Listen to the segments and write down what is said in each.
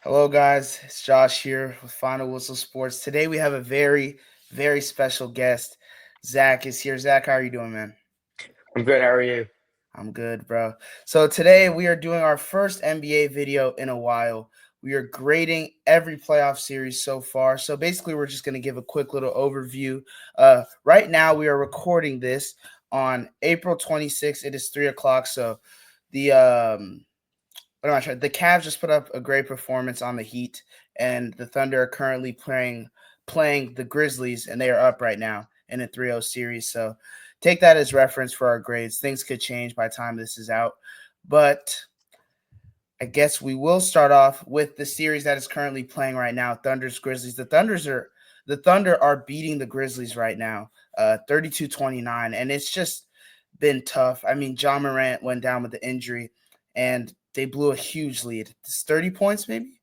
Hello, guys. It's Josh here with Final Whistle Sports. Today we have a very special guest. Zach is here. Zach, how are you doing, man? I'm good. How are you? I'm good, bro. So today we are doing our first NBA video in a while. We are grading every playoff series so far. So basically, we're just going to give a quick little overview. Right now, we are recording this on April 26th. It is 3 o'clock. So the what am I trying? The Cavs just put up a great performance on the Heat, and the Thunder are currently playing the Grizzlies, and they are up right now in a 3-0 series. So take that as reference for our grades. Things could change by the time this is out, but I guess we will start off with the series that is currently playing right now. Thunder's Grizzlies. The Thunder are beating the Grizzlies right now, 32-29, and it's just been tough. I mean, John Morant went down with the injury, and they blew a huge lead. It's 30 points, maybe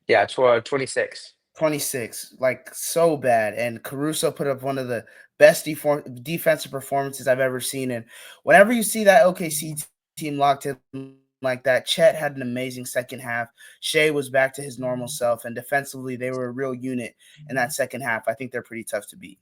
Yeah, 26. 26, like so bad. And Caruso put up one of the best defensive performances I've ever seen. And whenever you see that OKC team locked in like that, Chet had an amazing second half. Shea was back to his normal self, and defensively, they were a real unit in that second half. I think they're pretty tough to beat.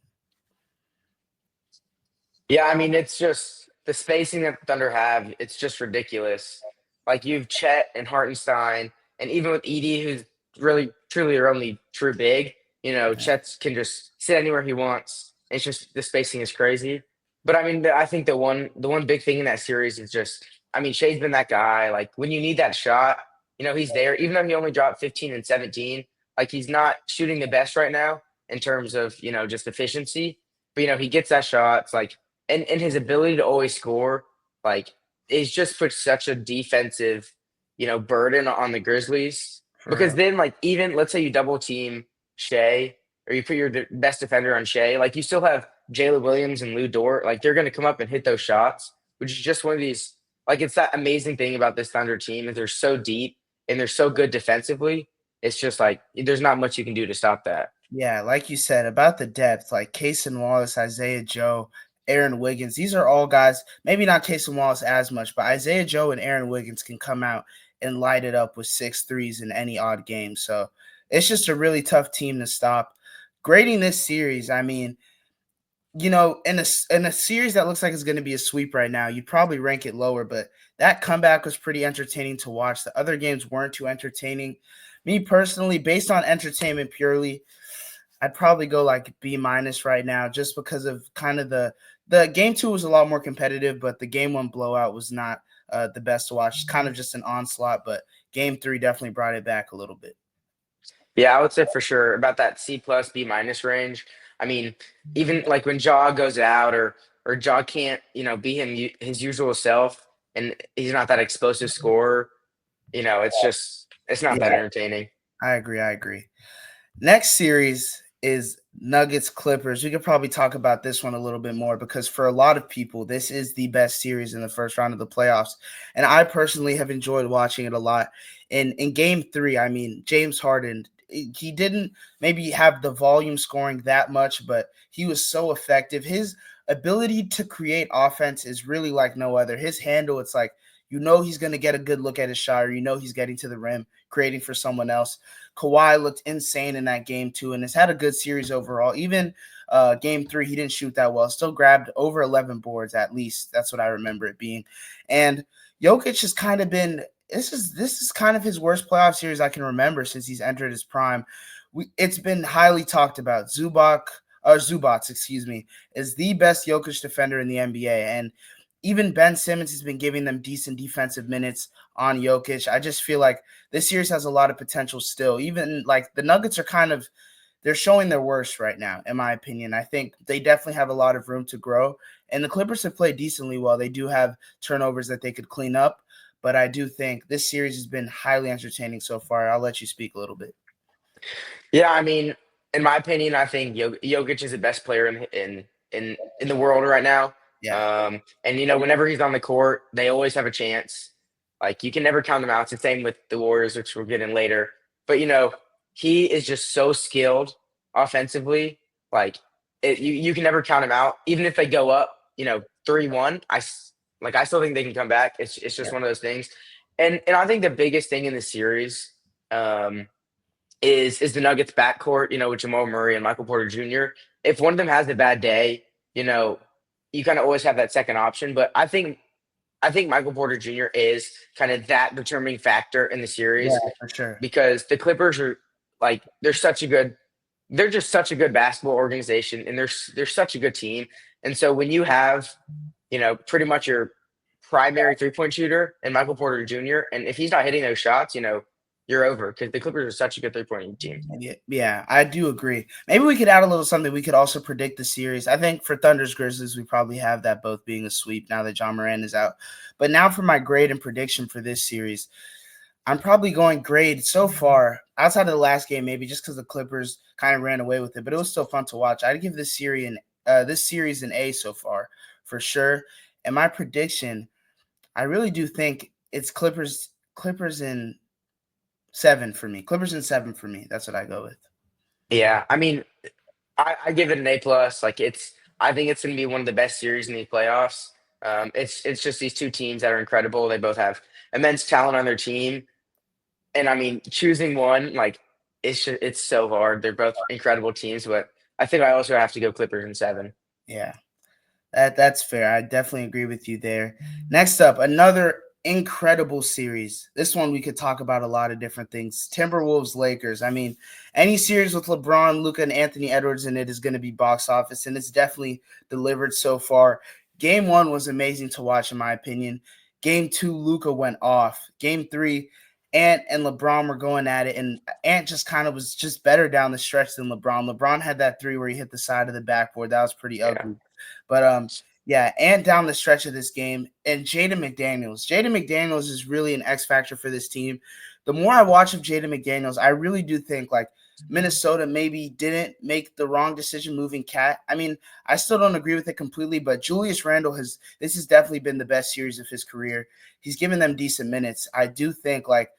Yeah, I mean, it's just the spacing that the Thunder have. It's just ridiculous. Like you've Chet and Hartenstein, and even with Edie, who's really truly their only true big. Yeah. Chet can just sit anywhere he wants. It's just the spacing is crazy. But I mean, I think the one big thing in that series is just, I mean, Shea's been that guy. Like when you need that shot, he's there. Even though he only dropped 15 and 17, like he's not shooting the best right now in terms of just efficiency. But he gets that shot. It's like and his ability to always score, like, is just put such a defensive, burden on the Grizzlies. For Because real. then, like, even let's say you double team Shea or you put your best defender on Shea, like, you still have Jalen Williams and Lou Dort. Like, they're going to come up and hit those shots, which is just one of these. Like, it's that amazing thing about this Thunder team is they're so deep and they're so good defensively. It's just like there's not much you can do to stop that. Yeah, like you said about the depth, like Cason Wallace, Isaiah Joe, Aaron Wiggins. These are all guys. Maybe not Cason Wallace as much, but Isaiah Joe and Aaron Wiggins can come out and light it up with 6 threes in any odd game. So it's just a really tough team to stop. Grading this series, I mean, in a series that looks like it's going to be a sweep right now, you'd probably rank it lower, but that comeback was pretty entertaining to watch. The other games weren't too entertaining. Me personally, based on entertainment purely, I'd probably go like B minus right now, just because of kind of the game two was a lot more competitive, but the game one blowout was not the best to watch. It's kind of just an onslaught, but game three definitely brought it back a little bit. Yeah, I would say for sure about that C plus B minus range. I mean, even like when Jaw goes out or Jaw can't, be his usual self and he's not that explosive scorer, it's not that Yeah, entertaining. I agree. I agree. Next series is Nuggets Clippers. We could probably talk about this one a little bit more because for a lot of people, this is the best series in the first round of the playoffs. And I personally have enjoyed watching it a lot. In game three, I mean, James Harden, he didn't maybe have the volume scoring that much, but he was so effective. His ability to create offense is really like no other. His handle, it's like, he's going to get a good look at his shot, or he's getting to the rim, creating for someone else. Kawhi looked insane in that game too, and has had a good series overall. Even game three, he didn't shoot that well. Still grabbed over 11 boards at least. That's what I remember it being. And Jokic has kind of been. This is kind of his worst playoff series I can remember since he's entered his prime. It's been highly talked about. Zubats, excuse me, is the best Jokic defender in the NBA, and even Ben Simmons has been giving them decent defensive minutes on Jokic. I just feel like this series has a lot of potential still. Even like the Nuggets are they're showing their worst right now, in my opinion. I think they definitely have a lot of room to grow. And the Clippers have played decently well. They do have turnovers that they could clean up. But I do think this series has been highly entertaining so far. I'll let you speak a little bit. Yeah, I mean, in my opinion, I think Jokic is the best player in the world right now. Yeah. And whenever he's on the court, they always have a chance. Like you can never count them out. It's the same with the Warriors, which we'll get in later. But he is just so skilled offensively. Like you can never count him out. Even if they go up, 3-1, I still think they can come back. It's just Yeah. one of those things. And I think the biggest thing in the series um, is the Nuggets backcourt, with Jamal Murray and Michael Porter Jr. If one of them has a bad day, you kind of always have that second option. But I think Michael Porter Jr. is kind of that determining factor in the Yeah, series for sure. because the Clippers are like they're just such a good basketball organization and they're such a good team. And so when you have, pretty much your primary 3-point shooter and Michael Porter Jr., and if he's not hitting those shots, you're over because the Clippers are such a good 3-point team. Yeah, I do agree. Maybe we could add a little something. We could also predict the series. I think for Thunder's Grizzlies, we probably have that both being a sweep now that John Moran is out. But now for my grade and prediction for this series, I'm probably going grade so far outside of the last game, maybe just because the Clippers kind of ran away with it, but it was still fun to watch. I'd give this series an A so far for sure. And my prediction, I really do think it's Clippers in 7 for me. Clippers in 7 for me. That's what I go with. Yeah, I mean, I give it an A plus. I think it's going to be one of the best series in the playoffs. It's just these two teams that are incredible. They both have immense talent on their team, and I mean, choosing one it's so hard. They're both incredible teams, but I think I also have to go Clippers in 7. Yeah. That's fair. I definitely agree with you there. Next up, another incredible series. This one we could talk about a lot of different things. Timberwolves Lakers. I mean, any series with LeBron, Luka, and Anthony Edwards in it is going to be box office, and it's definitely delivered so far. Game 1 was amazing to watch, in my opinion. Game 2, Luka went off. Game 3, Ant and LeBron were going at it, and Ant just kind of was just better down the stretch than LeBron. LeBron had that 3 where he hit the side of the backboard. That was pretty Yeah, ugly. But yeah, and down the stretch of this game, and Jaden McDaniels. Jaden McDaniels is really an X factor for this team. The more I watch of Jaden McDaniels, I really do think like Minnesota maybe didn't make the wrong decision moving Cat. I mean, I still don't agree with it completely, but Julius Randle this has definitely been the best series of his career. He's given them decent minutes. I do think like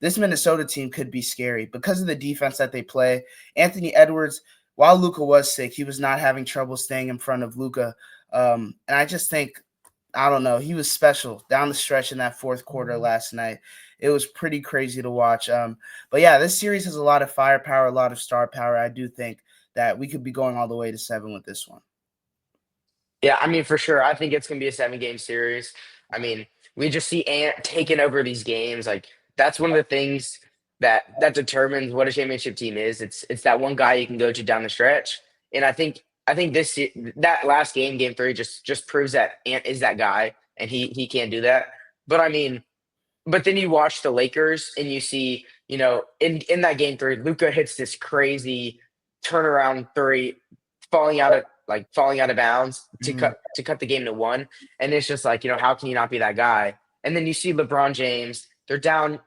this Minnesota team could be scary because of the defense that they play. Anthony Edwards, while Luka was sick, he was not having trouble staying in front of Luka. And I just think, I don't know, he was special down the stretch in that fourth quarter last night. It was pretty crazy to watch. But yeah, this series has a lot of firepower, a lot of star power. I do think that we could be going all the way to 7 with this one. yeah. I mean, for sure, I think it's going to be a 7-game series. I mean, we just see Ant taking over these games. Like that's one of the things that determines what a championship team is. It's that one guy you can go to down the stretch, and I think that last game, Game 3, just proves that Ant is that guy, and he can't do that. But I mean, but then you watch the Lakers and you see, in that Game 3, Luca hits this crazy turnaround 3, falling out of bounds Mhm. to cut the game to 1, and it's just like, how can you not be that guy? And then you see LeBron James, they're down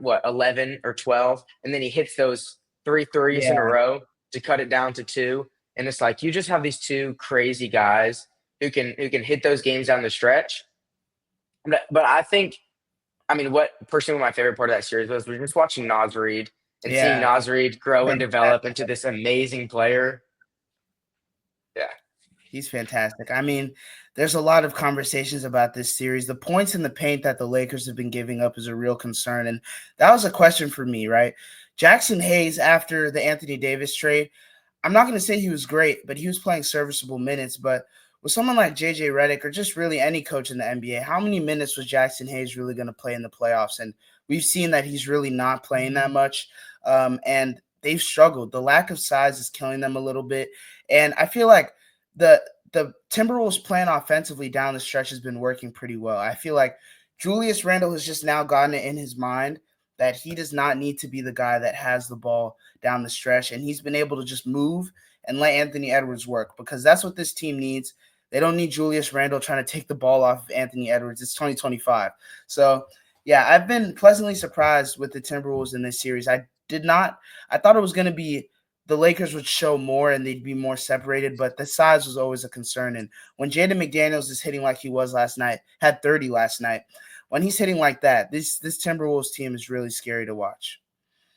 what, 11 or 12, and then he hits those three threes in a Yeah, row to cut it down to 2, and it's like you just have these two crazy guys who can hit those games down the stretch. But I mean, what personally my favorite part of that series was just watching Nas Reed and seeing yeah. Nas Reed grow and develop Fantastic. into this amazing player. Yeah, He's fantastic. I mean, there's a lot of conversations about this series. The points in the paint that the Lakers have been giving up is a real concern. And that was a question for me, right? Jackson Hayes, after the Anthony Davis trade, I'm not going to say he was great, but he was playing serviceable minutes. But with someone like JJ Redick or just really any coach in the NBA, how many minutes was Jackson Hayes really going to play in the playoffs? And we've seen that he's really not playing that much. And they've struggled. The lack of size is killing them a little bit. And I feel like the Timberwolves plan offensively down the stretch has been working pretty well. I feel like Julius Randle has just now gotten it in his mind that he does not need to be the guy that has the ball down the stretch, and he's been able to just move and let Anthony Edwards work because that's what this team needs. They don't need Julius Randle trying to take the ball off of Anthony Edwards. It's 2025. So, yeah, I've been pleasantly surprised with the Timberwolves in this series. I thought it was going to be the Lakers would show more and they'd be more separated, but the size was always a concern. And when Jaden McDaniels is hitting like he was last night, had 30 last night, when he's hitting like that, this Timberwolves team is really scary to watch.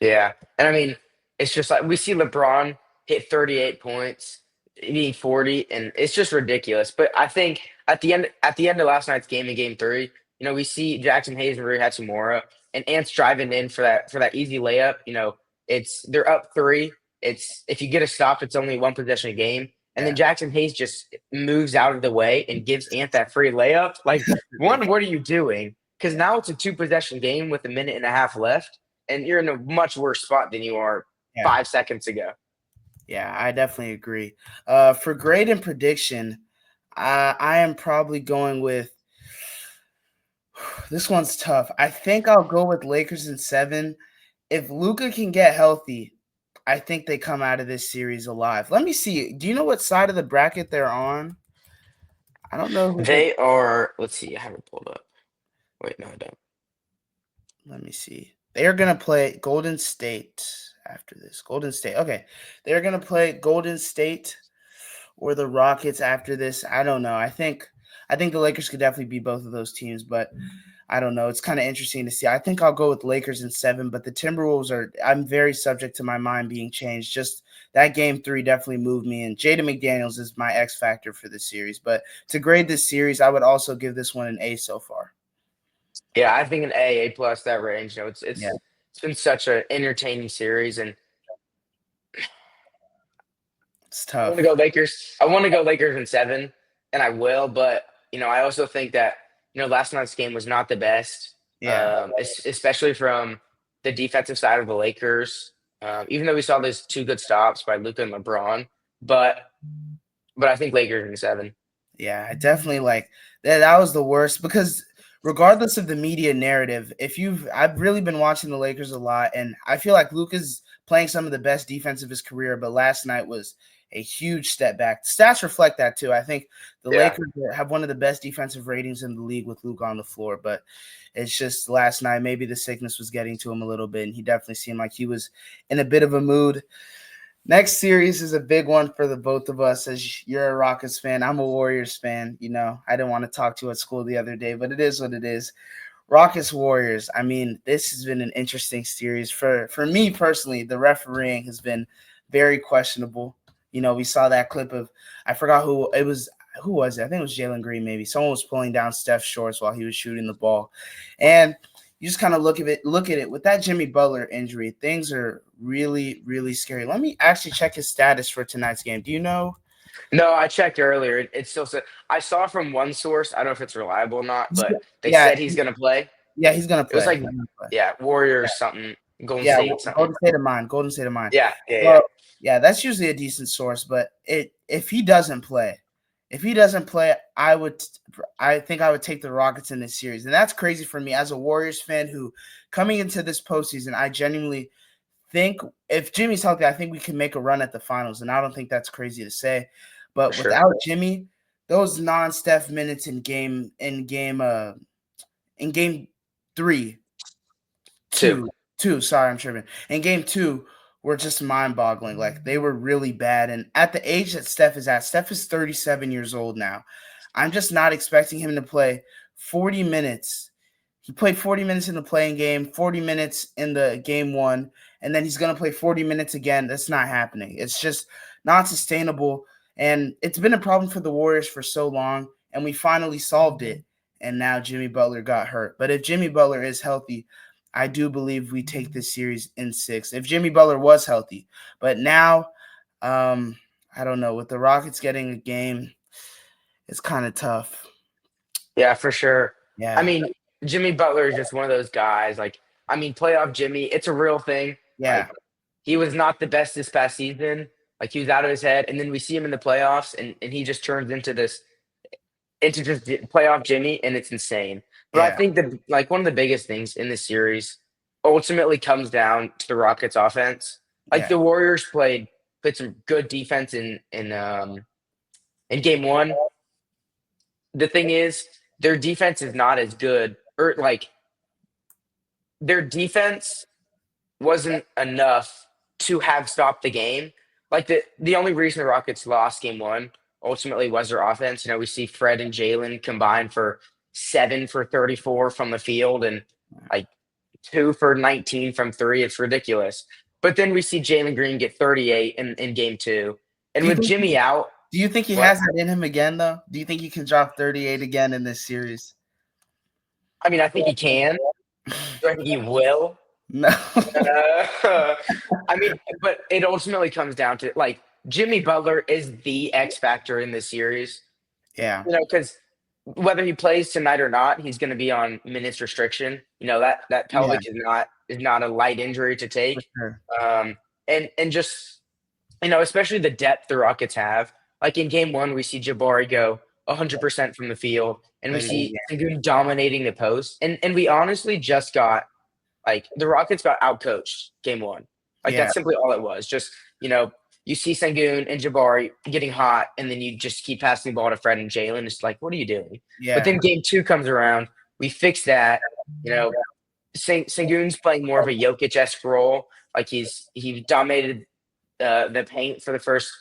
yeah. And I mean, it's just like we see LeBron hit 38 points, need 40, and it's just ridiculous. But I think at the end of last night's game in Game 3, we see Jackson Hayes and Rui Hachimura. and Ant's driving in for that easy layup. They're up 3. It's if you get a stop, it's only one possession a game. And then Yeah. Jackson Hayes just moves out of the way and gives Ant that free layup. Like, one, what are you doing? Because now it's a 2 possession game with a minute and a half left, and you're in a much worse spot than you are Yeah. 5 seconds ago. Yeah, I definitely agree. For grade and prediction, I am probably going with this one's tough. I think I'll go with Lakers in 7. If Luka can get healthy, I think they come out of this series alive. Let me see. Do you know what side of the bracket they're on? I don't know who they. They are. Let's see. I have it pulled up. Wait, no, I don't. Let me see. They are gonna play Golden State after this. Golden State. Okay, they're gonna play Golden State or the Rockets after this. I don't know. I think the Lakers could definitely beat both of those teams, but I don't know. It's kind of interesting to see. I think I'll go with Lakers in 7, but the Timberwolves are. I'm very subject to my mind being changed. Just that game 3 definitely moved me, and Jaden McDaniels is my X factor for this series. But to grade this series, I would also give this one an A so far. Yeah, I think an A plus, that range. It's Yeah, it's been such an entertaining series, and it's I want tough. to go Lakers. I want to go Lakers in 7, and I will. But I also think that last night's game was not the best, Yeah. especially from the defensive side of the Lakers. Even though we saw those 2 good stops by Luka and LeBron, but I think Lakers in 7. Yeah, I definitely like that. That was the worst because regardless of the media narrative, I've really been watching the Lakers a lot, and I feel like Luka's playing some of the best defense of his career, but last night was a huge step back. Stats reflect that too. I think the Yeah. Lakers have one of the best defensive ratings in the league with Luka on the floor, but it's just last night maybe the sickness was getting to him a little bit, and he definitely seemed like he was in a bit of a mood. Next series is a big one for the both of us. As you're a Rockets fan, I'm a Warriors fan. I didn't want to talk to you at school the other day, but it is what it is. Rockets Warriors. I mean, this has been an interesting series for me personally. The refereeing has been very questionable. We saw that clip of I forgot who it was. Who was it? I think it was Jalen Green. Maybe someone was pulling down Steph's shorts while he was shooting the ball, and you just kind of look at it with that Jimmy Butler injury. Things are really, really scary. Let me actually check his status for tonight's game. Do you know? No, I checked earlier. It still said I saw from one source. I don't know if it's reliable or not, but they Yeah, said he's going to play. yeah, he's gonna It was play. like, He's gonna play. yeah, Warriors something, Golden Yeah, State something. Golden State of Mine. Golden State of Mine. Yeah, yeah, yeah. Well, yeah, that's usually a decent source, but if he doesn't play, I think I would take the Rockets in this series, and that's crazy for me as a Warriors fan who, coming into this postseason, I genuinely think if Jimmy's healthy, I think we can make a run at the finals, and I don't think that's crazy to say. For But sure. without Jimmy, those non-Steph minutes in game three, Two. two. Sorry, I'm tripping. In game 2 were just mind-boggling. Like they were really bad. And at the age that Steph is at, Steph is 37 years old now. I'm just not expecting him to play 40 minutes. He played 40 minutes in the playing game, 40 minutes in the game 1, and then he's going to play 40 minutes again. That's not happening. It's just not sustainable. And it's been a problem for the Warriors for so long, and we finally solved it. And now Jimmy Butler got hurt. But if Jimmy Butler is healthy, I do believe we take this series in 6. If Jimmy Butler was healthy. But now, I don't know. With the Rockets getting a game, it's kind of tough. Yeah, for sure. I Yeah. mean, Jimmy Butler is just one of those guys. Like, I mean, playoff Jimmy, it's a real thing. Yeah. Like, he was not the best this past season. Like, he was out of his head, and then we see him in the playoffs, and he just turns into just playoff Jimmy, and it's insane. But I Yeah. think that like one of the biggest things in this series ultimately comes down to the Rockets' offense. Like, Yeah. the Warriors played some good defense in game 1. The thing is, their defense is not as good, or like their defense wasn't enough to have stopped the game. Like, the only reason the Rockets lost game 1 ultimately was their offense. We see Fred and Jalen combined for 7 for 34 from the field and like 2 for 19 from 3. It's ridiculous. But then we see Jalen Green get 38 in game 2. And Do you with think Jimmy out, do you think he what? has that in him again though? Do you think he can drop 38 again in this series? I mean, I think he can. Do I think he will? No. Uh, I mean, but it ultimately comes down to like Jimmy Butler is the X factor in this series. Yeah. Because whether he plays tonight or not, he's going to be on minutes restriction. That Yeah, pelvic is not a light injury to for take. sure. And just especially the depth the Rockets have. Like in game one, we see Jabari go 100% from the field, and we Amazing see game. Sengun dominating the post. And we honestly just got like the Rockets got outcoached game one. Like Yeah. that's simply all it was. Just you know, you see Sengun and Jabari getting hot, and then you just keep passing the ball to Fred and Jalen. It's like, what are you doing? But Yeah. then game two comes around, we fix that. You know, Sengun's playing more of a Jokic-esque role. Like he dominated the paint for the first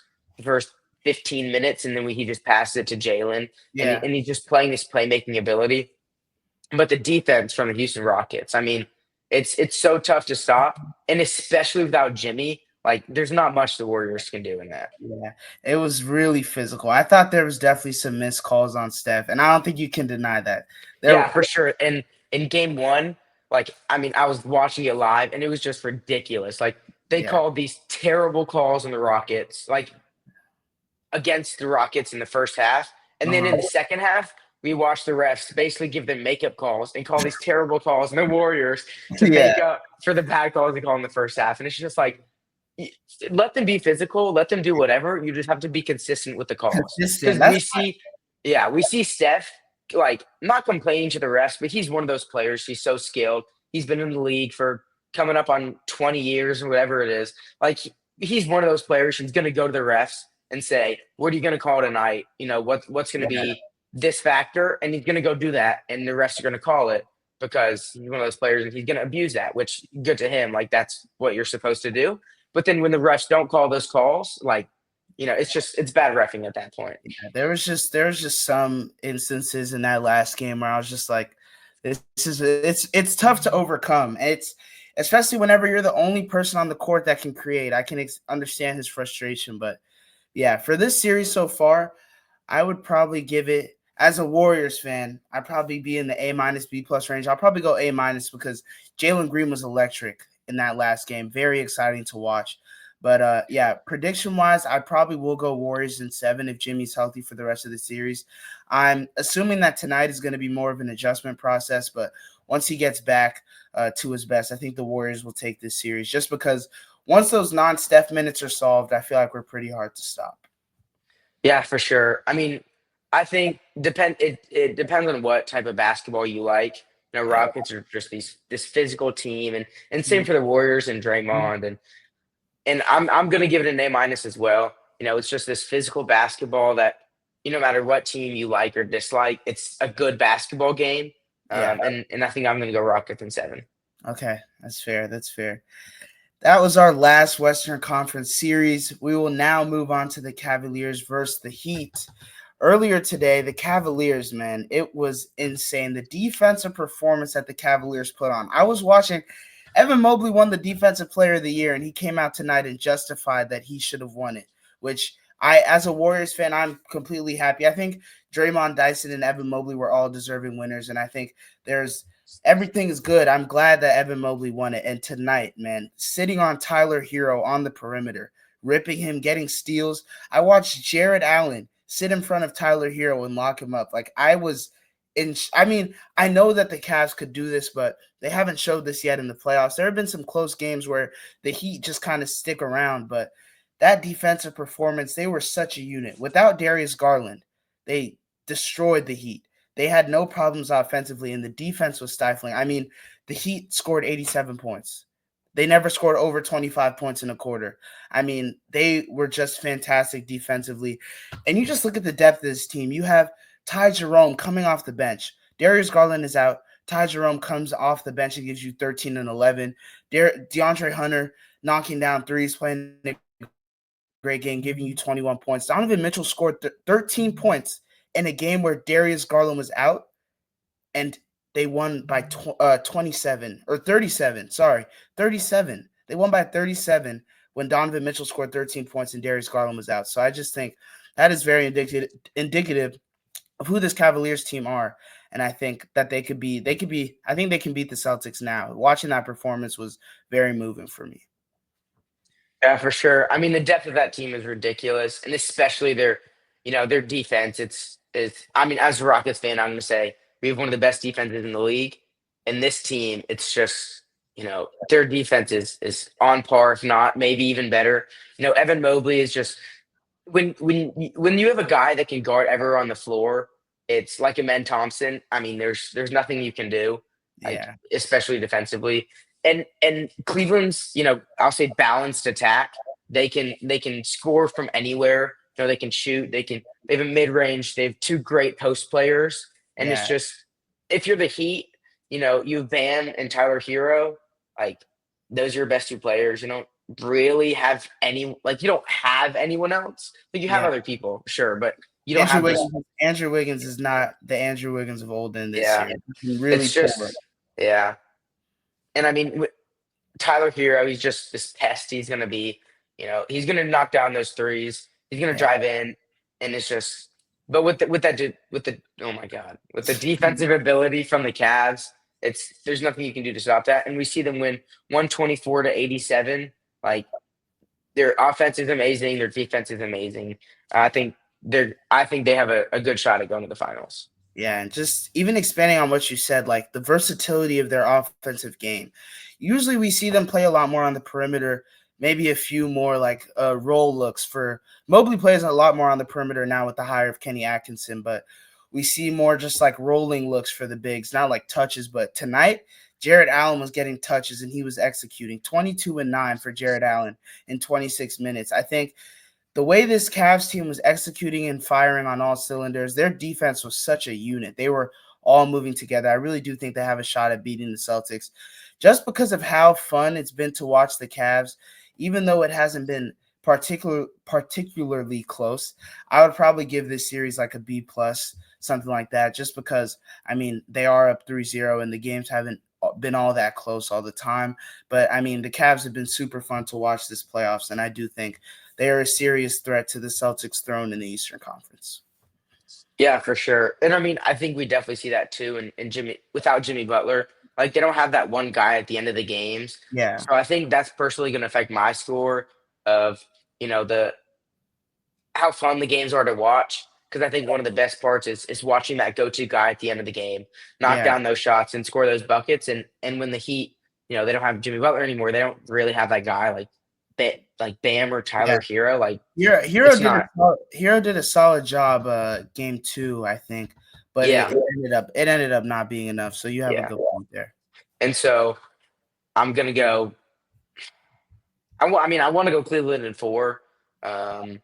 15 minutes, and then he just passed it to Jalen, and Yeah. he's just playing this playmaking ability. But the defense from the Houston Rockets, I mean, it's so tough to stop, and especially without Jimmy, like there's not much the Warriors can do in that. Yeah. It was really physical. I thought there was definitely some missed calls on Steph, and I don't think you can deny that. There Yeah, for sure. And in game one, like I mean, I was watching it live, and it was just ridiculous. Like they yeah. called these terrible calls on the Rockets, like against the Rockets in the first half. And then in the Uh-huh. second half, we watched the refs basically give them makeup calls and call these terrible calls on the Warriors to Yeah. make up for the bad calls they call in the first half. And it's just like, let them be physical, let them do whatever. You just have to be consistent with the calls. Consistent. Because That's we see Steph like not complaining to the refs, but he's one of those players. He's so skilled. He's been in the league for coming up on 20 years or whatever it is. Like he's one of those players who's going to go to the refs and say, "What are you going to call tonight? What's going to yeah. be this factor?" And he's going to go do that, and the refs are going to call it because he's one of those players, and he's going to abuse that. Which good to him. Like that's what you're supposed to do. But then when the refs don't call those calls, like it's bad refing at that point. There was just some instances in that last game where I was just like, it's tough to overcome. It's especially whenever you're the only person on the court that can create. I can understand his frustration, but yeah, for this series so far, I would probably give it as a Warriors fan. I'd probably be in the A-B+ range. I'll probably go A- because Jalen Green was electric in that last game. Very exciting to watch. But yeah, prediction wise, I probably will go Warriors in 7 if Jimmy's healthy for the rest of the series. I'm assuming that tonight is going to be more of an adjustment process, but once he gets back to his best, I think the Warriors will take this series just because once those non-Steph minutes are solved, I feel like we're pretty hard to stop. Yeah, for sure. I mean, I think it depends on what type of basketball you like. Yeah. Rockets are just this physical team, and same for the Warriors and Draymond, and I'm gonna give it an A- as well. It's just this physical basketball that no matter what team you like or dislike, it's a good basketball game. Yeah. And I think I'm gonna go Rockets in 7. Okay. That's fair. That's fair. That was our last Western Conference series. We will now move on to the Cavaliers versus the Heat. Earlier today, the Cavaliers, man, it was insane. The defensive performance that the Cavaliers put on. I was watching. Evan Mobley won the Defensive Player of the Year, and he came out tonight and justified that he should have won it, which as a Warriors fan, I'm completely happy. I think Draymond Dyson and Evan Mobley were all deserving winners, and I think there's everything is good. I'm glad that Evan Mobley won it. And tonight, man, sitting on Tyler Hero on the perimeter, ripping him, getting steals. I watched Jared Allen sit in front of Tyler Hero and lock him up. Like I mean, I know that the Cavs could do this, but they haven't showed this yet in the playoffs. There have been some close games where the Heat just kind of stick around, but that defensive performance, they were such a unit. Without Darius Garland, they destroyed the Heat. They had no problems offensively, and the defense was stifling. I mean, the Heat scored 87 points. They never scored over 25 points in a quarter. I mean, they were just fantastic defensively. And you just look at the depth of this team. You have Ty Jerome coming off the bench. Darius Garland is out. Ty Jerome comes off the bench and gives you 13 and 11. DeAndre Hunter knocking down threes, playing a great game, giving you 21 points. Donovan Mitchell scored 13 points in a game where Darius Garland was out, and they won by 27 or 37. Sorry, 37. They won by 37 when Donovan Mitchell scored 13 points and Darius Garland was out. So I just think that is very indicative of who this Cavaliers team are. and I think that I think they can beat the Celtics now. Watching that performance was very moving for me. Yeah, for sure. I mean, the depth of that team is ridiculous, and especially their defense. It's. I mean, as a Rockets fan, I'm going to say we have one of the best defenses in the league, and this team, it's just their defense is on par, if not maybe even better. Evan Mobley is just when you have a guy that can guard everywhere on the floor, it's like a Men Thompson. I mean, there's nothing you can do, like Yeah, especially defensively. And Cleveland's, I'll say balanced attack. They can score from anywhere. They can shoot. They have a mid range. They have two great post players, and it's yeah. just if you're the Heat, you have Bam and Tyler Hero, like those are your best two players. You don't really have you don't have anyone else. Like you have Yeah. other people, sure, but you don't have those. Andrew Wiggins is not the Andrew Wiggins of old in this Yeah, series. He's been really it's poor. just yeah. And I mean, Tyler Hero, he's just this pest. He's gonna knock down those threes. He's gonna Yeah. drive in, and it's just. But with the oh my god, with the defensive ability from the Cavs, there's nothing you can do to stop that. And we see them win 124-87. Like their offense is amazing, their defense is amazing. I think they have a good shot at going to the finals. Yeah, and just even expanding on what you said, like the versatility of their offensive game. Usually we see them play a lot more on the perimeter, maybe a few more like roll looks for Mobley plays a lot more on the perimeter now with the hire of Kenny Atkinson, but we see more just like rolling looks for the bigs, not like touches. But tonight, Jared Allen was getting touches and he was executing 22-9 for Jared Allen in 26 minutes. I think the way this Cavs team was executing and firing on all cylinders, their defense was such a unit. They were all moving together. I really do think they have a shot at beating the Celtics just because of how fun it's been to watch the Cavs, even though it hasn't been particularly close. I would probably give this series like a B plus, something like that, just because, I mean, they are up 3-0 and the games haven't been all that close all the time. But, I mean, the Cavs have been super fun to watch this playoffs, and I do think they are a serious threat to the Celtics' throne in the Eastern Conference. Yeah, for sure. And I mean, I think we definitely see that too. And without Jimmy Butler, like they don't have that one guy at the end of the games. Yeah, So I think that's personally going to affect my score of the how fun the games are to watch. Because I think one of the best parts is watching that go-to guy at the end of the game knock yeah, down those shots and score those buckets. And when the Heat, they don't have Jimmy Butler anymore, they don't really have that guy like Bam or yeah. Tyler Hero. Like Hero it's not. did a solid job game 2, I think, but Yeah, it ended up not being enough. So you have a yeah. good point there. And so I'm gonna go. I mean, I want to go Cleveland in 4, um,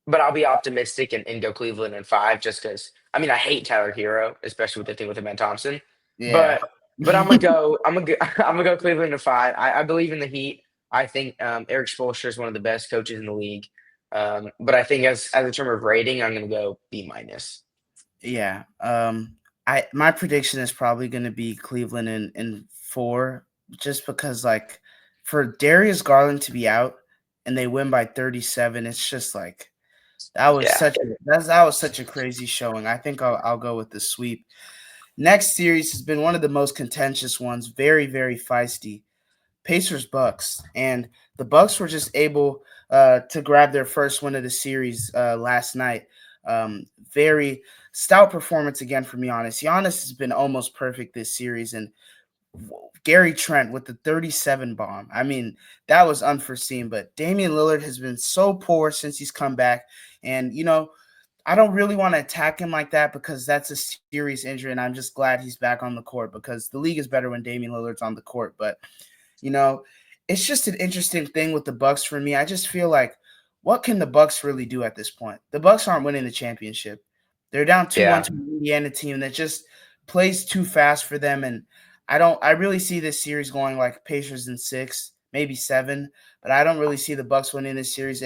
but I'll be optimistic and go Cleveland in 5 just because. I mean, I hate Tyler Hero, especially with the thing with Ben Thompson. Yeah. But I'm gonna go. I'm gonna go Cleveland in 5. I believe in the Heat. I think Eric Spoelstra is one of the best coaches in the league. But I think as a term of rating, I'm gonna go B minus. Yeah. My prediction is probably going to be Cleveland in 4, just because like for Darius Garland to be out and they win by 37, it's just like Yeah, that was such a crazy showing. I think I'll go with the sweep. Next series has been one of the most contentious ones, very very feisty. Pacers Bucks, and the Bucks were just able to grab their first win of the series last night. Very stout performance again from Giannis. Giannis has been almost perfect this series, and Gary Trent with the 37 bomb. I mean, that was unforeseen, but Damian Lillard has been so poor since he's come back, and I don't really want to attack him like that because that's a serious injury, and I'm just glad he's back on the court because the league is better when Damian Lillard's on the court, but you know, it's just an interesting thing with the Bucks for me. I just feel like, what can the Bucks really do at this point? The Bucks aren't winning the championship. They're down 2-1 yeah, to an Indiana team that just plays too fast for them. And I really see this series going like Pacers in 6, maybe 7, but I don't really see the Bucks winning this series.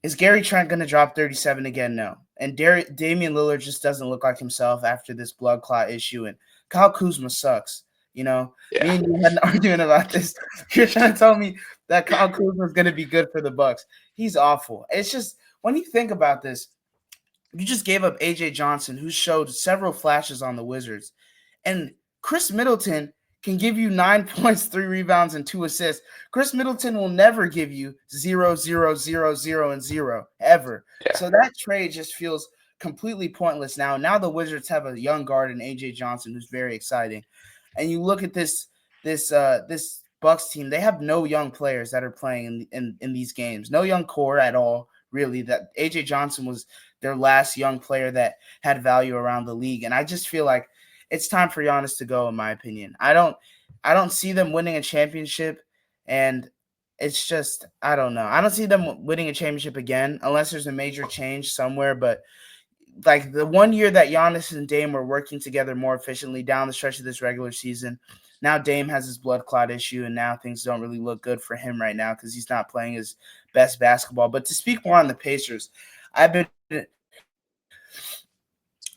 Is Gary Trent going to drop 37 again? No. And Damian Lillard just doesn't look like himself after this blood clot issue. And Kyle Kuzma sucks. Me yeah, and you had an argument about this. You're trying to tell me that Kyle Kuzma is going to be good for the Bucks. He's awful. It's just when you think about this, you just gave up AJ Johnson, who showed several flashes on the Wizards, and Chris Middleton can give you 9 points, 3 rebounds, and 2 assists. Chris Middleton will never give you 0, 0, 0, 0, and 0 ever. Yeah. So that trade just feels completely pointless now. Now the Wizards have a young guard in AJ Johnson who's very exciting. And you look at this Bucks team, they have no young players that are playing in these games. No young core at all, really. That AJ Johnson was their last young player that had value around the league. And I just feel like it's time for Giannis to go, in my opinion. I don't see them winning a championship, and it's just I don't know. I don't see them winning a championship again unless there's a major change somewhere. But like the one year that Giannis and Dame were working together more efficiently down the stretch of this regular season, now Dame has his blood clot issue, and now things don't really look good for him right now because he's not playing his best basketball. But to speak more on the Pacers, I've been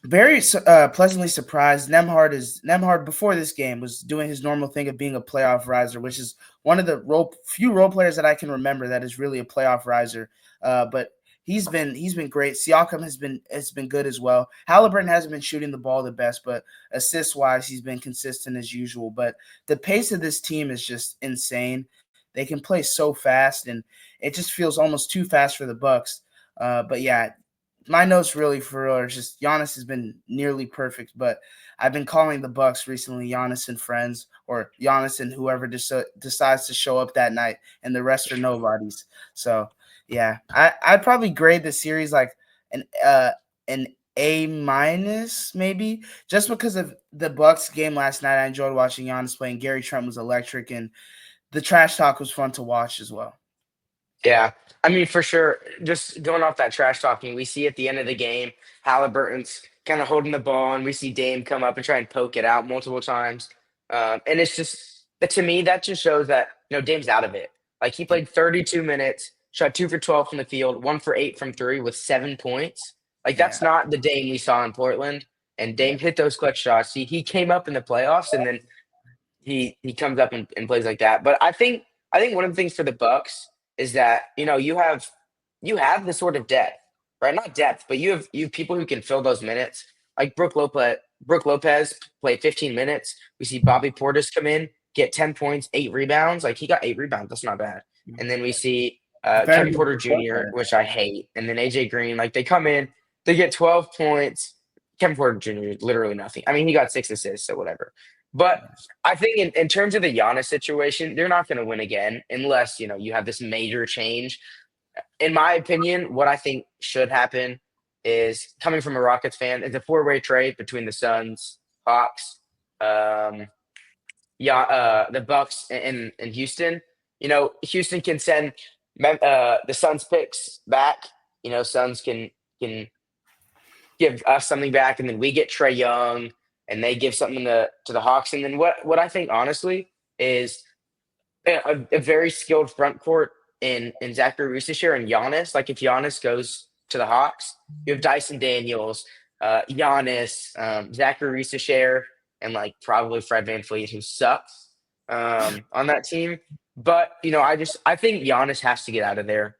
very pleasantly surprised. Nemhard before this game was doing his normal thing of being a playoff riser, which is one of the few role players that I can remember that is really a playoff riser. But he's been great. Siakam has been good as well. Halliburton hasn't been shooting the ball the best, but assist wise, he's been consistent as usual. But the pace of this team is just insane. They can play so fast, and it just feels almost too fast for the Bucks. But yeah, my notes really for real are just Giannis has been nearly perfect, but I've been calling the Bucks recently Giannis and friends, or Giannis and whoever decides to show up that night, and the rest are nobodies. So yeah, I'd probably grade the series like an uh an A minus maybe, just because of the Bucks game last night. I enjoyed watching Giannis play, and Gary Trent was electric, and the trash talk was fun to watch as well. Yeah. I mean, for sure, just going off that trash talking, we see at the end of the game, Halliburton's kind of holding the ball, and we see Dame come up and try and poke it out multiple times. And it's just, to me, that just shows that, Dame's out of it. Like, he played 32 minutes, shot 2 for 12 from the field, 1 for 8 from three with 7 points. Like, that's Yeah, not the Dame we saw in Portland. And yeah, Dame hit those clutch shots. He came up in the playoffs, and then he comes up and plays like that. But I think one of the things for the Bucks is that you have the sort of depth, right? Not depth, but you have people who can fill those minutes. Like Brooke Lopez played 15 minutes. We see Bobby Portis come in, get 10 points, 8 rebounds. Like he got 8 rebounds. That's not bad. yeah. And then we see Better Kevin than Porter Jr., Butler. which I hate, and then AJ Green. Like they come in, they get 12 points. Kevin Porter Jr. literally nothing. I mean, he got 6 assists, so whatever. But I think in terms of the Giannis situation, they're not going to win again unless you have this major change. In my opinion, what I think should happen is coming from a Rockets fan is a four-way trade between the Suns, Hawks, um, yeah, the Bucks, and Houston. Houston can send the Suns picks back. Suns can give us something back, and then we get Trey Young, and they give something to the Hawks. And then what I think honestly is a very skilled front court in Zachary Sheirr and Giannis. Like if Giannis goes to the Hawks, you have Dyson Daniels, Giannis, Zachary Sheirr, and like probably Fred VanVleet, who sucks on that team. But I think Giannis has to get out of there.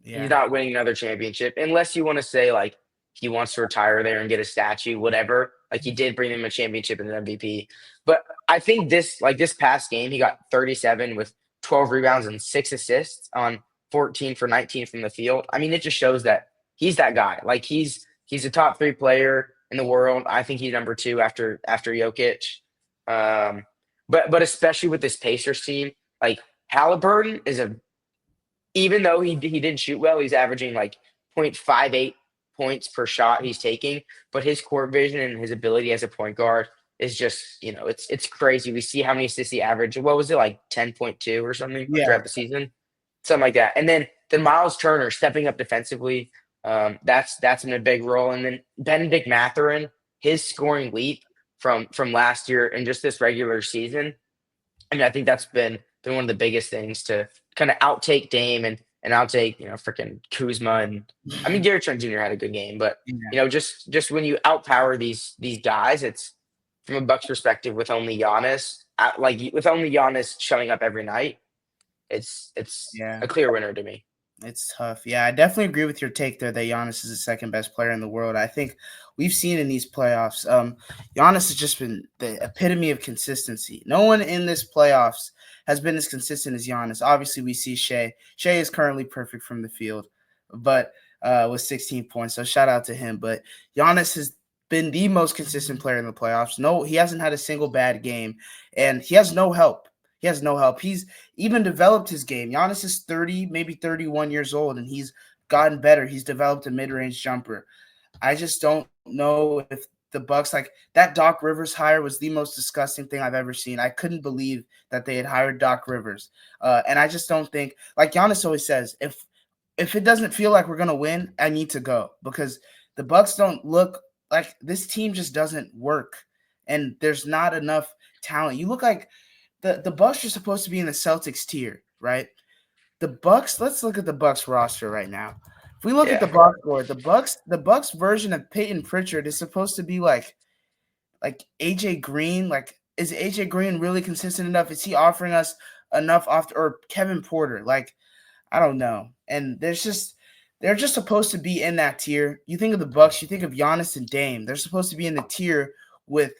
He's Yeah, not winning another championship unless you want to say like he wants to retire there and get a statue, whatever. Like he did bring them a championship and an MVP. But I think this past game, he got 37 with 12 rebounds and 6 assists on 14 for 19 from the field. I mean, it just shows that he's that guy. Like he's a top three player in the world. I think he's number two after Jokic. But especially with this Pacers team, like Halliburton is a even though he didn't shoot well, he's averaging like 0.58 points per shot he's taking. But his court vision and his ability as a point guard is just, it's crazy. We see how many assists he averaged. What was it, like 10.2 or something yeah, throughout the season? Something like that. And then Miles Turner stepping up defensively. That's in a big role. And then Benedict Mathurin, his scoring leap from last year and just this regular season. I mean, I think that's been one of the biggest things to kind of outtake Dame and outtake freaking Kuzma, and I mean Gary Trent Jr. had a good game, but yeah, just when you outpower these guys, it's from a Bucks perspective with only Giannis, with only Giannis showing up every night, it's yeah. a clear winner to me. It's tough. Yeah, I definitely agree with your take there that Giannis is the second best player in the world. I think we've seen in these playoffs, Giannis has just been the epitome of consistency. No one in this playoffs has been as consistent as Giannis. Obviously, we see Shea. Shea is currently perfect from the field, but with 16 points. So shout out to him. But Giannis has been the most consistent player in the playoffs. No, he hasn't had a single bad game, and he has no help. He has no help. He's even developed his game. Giannis is 30, maybe 31 years old, and he's gotten better. He's developed a mid-range jumper. I just don't know if the Bucks, like that Doc Rivers hire was the most disgusting thing I've ever seen. I couldn't believe that they had hired Doc Rivers. And I just don't think, like Giannis always says, if it doesn't feel like we're gonna win, I need to go because the Bucks don't look like this team just doesn't work, and there's not enough talent. You look like the Bucks are supposed to be in the Celtics tier, right? The Bucks. Let's look at the Bucks roster right now. If we look at the Yeah, box score, the Bucks version of Peyton Pritchard is supposed to be like AJ Green. Like, is AJ Green really consistent enough? Is he offering us enough off or Kevin Porter? Like, I don't know. And they're just supposed to be in that tier. You think of the Bucks, you think of Giannis and Dame. They're supposed to be in the tier with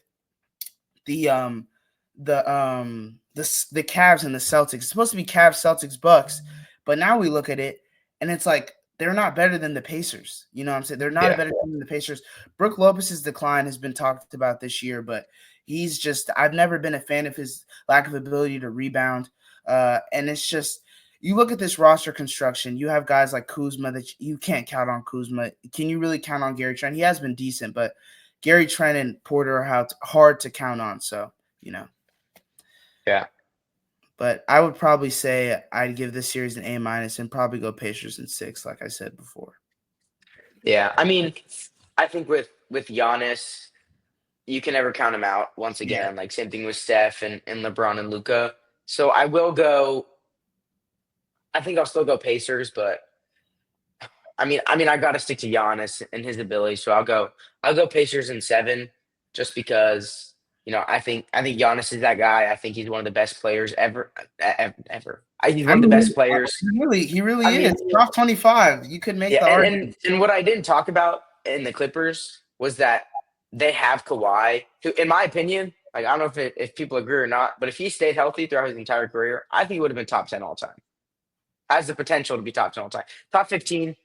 the the Cavs and the Celtics. It's supposed to be Cavs, Celtics, Bucks, but now we look at it and it's like they're not better than the Pacers. You know what I'm saying? They're not a yeah, better team than the Pacers. Brook Lopez's decline has been talked about this year, but he's just I've never been a fan of his lack of ability to rebound. And it's just you look at this roster construction, you have guys like Kuzma that you can't count on Kuzma. Can you really count on Gary Trent? He has been decent, but Gary Trent and Porter are hard to count on. So, you know. yeah, But I would probably say I'd give this series an A minus and probably go Pacers in 6, like I said before. yeah. I mean, I think with Giannis, you can never count him out. Once Yeah. again, like same thing with Steph and LeBron and Luca. So I will go. I think I'll still go Pacers, but I mean, I got to stick to Giannis and his ability. So I'll go Pacers in 7, just because I think Giannis is that guy. I think he's one of the best players ever. He's I one of the mean, best players. he I really is. mean, Top 25. You could make yeah, the and argument. and and what I didn't talk about in the Clippers was that they have Kawhi, who, in my opinion, like I don't know if people agree or not, but if he stayed healthy throughout his entire career, I think he would have been top 10 all time. Has the potential to be top 10 all time. Top 15,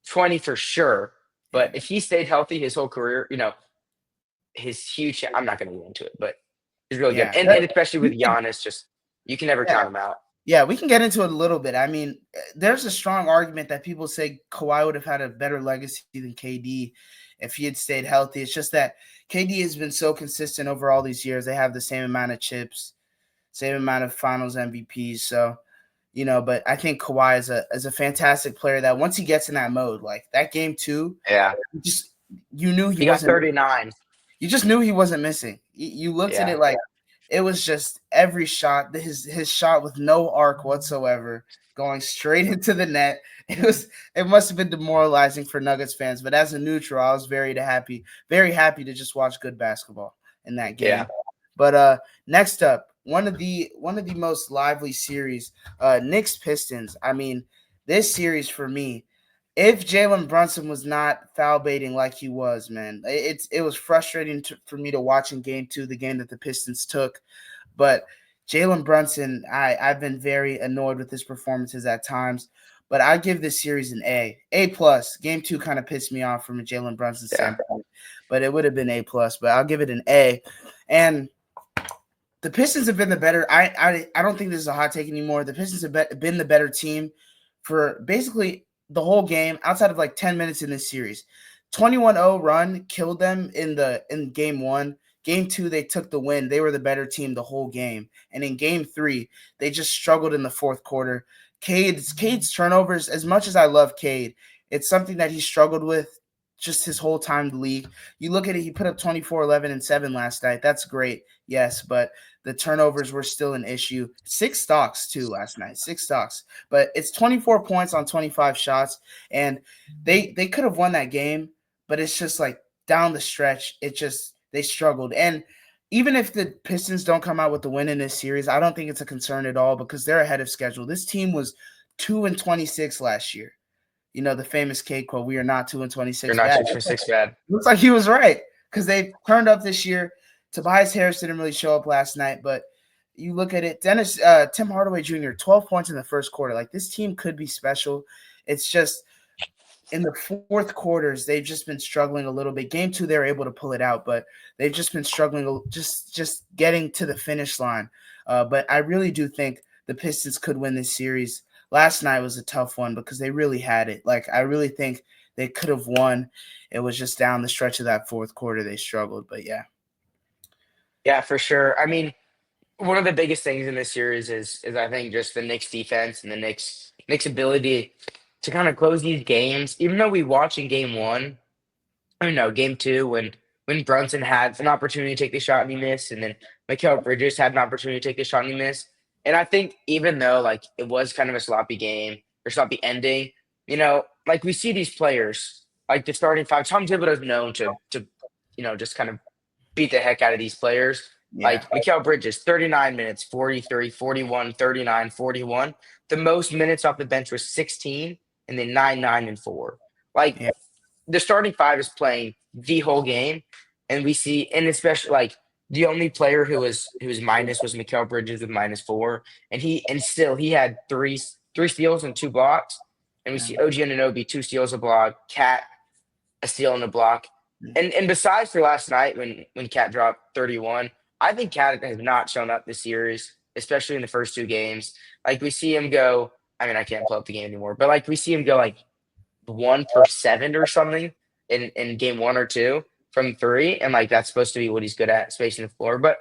20 for sure. But Yeah. if he stayed healthy his whole career, his huge. I'm not going to get into it, but he's really good, Yeah. and especially with We could, Giannis, just you can never yeah. count him out. Yeah, we can get into it a little bit. I mean, there's a strong argument that people say Kawhi would have had a better legacy than KD if he had stayed healthy. It's just that KD has been so consistent over all these years. They have the same amount of chips, same amount of finals MVPs. So, but I think Kawhi is a fantastic player that once he gets in that mode, like that game 2, Yeah, you just you knew he he got wasn't 39. you just knew he wasn't missing. You looked at Yeah, it like it was just every shot, his shot with no arc whatsoever, going straight into the net. It must have been demoralizing for Nuggets fans, but as a neutral, I was very happy to just watch good basketball in that game. yeah, But next up, one of the most lively series, Knicks Pistons. I mean, this series for me, if Jalen Brunson was not foul baiting like he was, man, it was frustrating for me to watch in game 2, the game that the Pistons took. But Jalen Brunson, I've been very annoyed with his performances at times. But I give this series an A plus. Game 2 kind of pissed me off from a Jalen Brunson yeah, standpoint, but it would have been A plus. But I'll give it an A. And the Pistons have been the better. I don't think this is a hot take anymore. The Pistons have been the better team for basically the whole game, outside of like 10 minutes in this series. 21-0 run killed them in game 1. Game 2, they took the win. They were the better team the whole game. And in game 3, they just struggled in the fourth quarter. Cade's turnovers, as much as I love Cade, it's something that he struggled with just his whole time in the league. You look at it, he put up 24, 11, and 7 last night. That's great. Yes, but the turnovers were still an issue. 6 stocks too last night. 6 stocks. But it's 24 points on 25 shots. And they could have won that game, but it's just like down the stretch, they struggled. And even if the Pistons don't come out with the win in this series, I don't think it's a concern at all because they're ahead of schedule. This team was 2-26 last year. You know, the famous K quote, "We are not 2-26 You're not bad." 2 for 6 bad. Looks like he was right because they turned up this year. Tobias Harris didn't really show up last night, but you look at it, Tim Hardaway Jr., 12 points in the first quarter. Like, this team could be special. It's just in the fourth quarters, they've just been struggling a little bit. Game 2, they were able to pull it out, but they've just been struggling just getting to the finish line. But I really do think the Pistons could win this series. Last night was a tough one because they really had it. Like, I really think they could have won. It was just down the stretch of that fourth quarter they struggled. But yeah. Yeah, for sure. I mean, one of the biggest things in this series is I think just the Knicks defense and the Knicks ability to kind of close these games. Even though we watch in game one, I don't know, game two when Brunson had an opportunity to take the shot and he missed, and then Mikal Bridges had an opportunity to take the shot and he missed. And I think even though like it was kind of a sloppy game or sloppy ending, like we see these players, like the starting five, Tom Thibodeau's known to just kind of beat the heck out of these players. Yeah. Like Mikal Bridges, 39 minutes, 43, 41, 39, 41. The most minutes off the bench was 16, and then 9, 9, and 4. Like Yeah. the starting five is playing the whole game, and we see, and especially like the only player who was minus was Mikal Bridges with -4, and still he had three steals and 2 blocks, and we Yeah. see OG Anunoby 2 steals, a block, Cat a steal and a block, and besides for last night when Cat dropped 31, I think Cat has not shown up this series, especially in the first 2 games. Like we see him go. I mean, I can't pull up the game anymore, but like we see him go like 1 for 7 or something in game 1 or 2 from three, and like that's supposed to be what he's good at, spacing the floor. But